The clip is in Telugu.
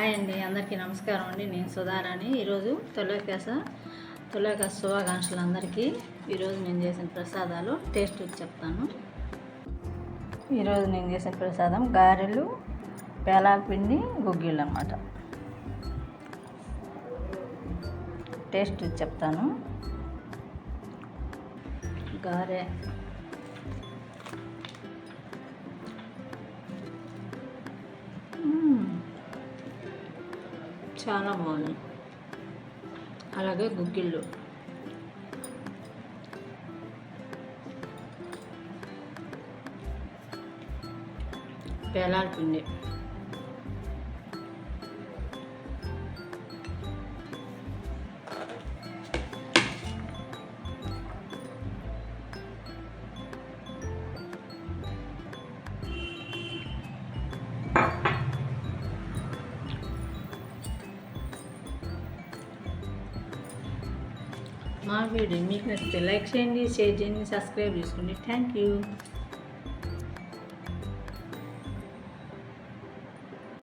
హాయ్ అండి, అందరికీ నమస్కారం అండి. నేను సుధారాణి. ఈరోజు తొలకాశ శుభాకాంక్షలు అందరికీ. ఈరోజు నేను చేసిన ప్రసాదాలు టేస్ట్ చెప్తాను. ఈరోజు నేను చేసిన ప్రసాదం గారెలు, పేలాల పిండి, గుగ్గిళ్ళు అన్నమాట. టేస్ట్ చెప్తాను. గారె చాలా బాగుంది. అలాగే గుగ్గిళ్ళు పేలాల పిండి మా వీడియో మీకు నచ్చితే లైక్ చేయండి, షేర్ చేయండి, సబ్స్క్రైబ్ చేసుకోండి. Thank you.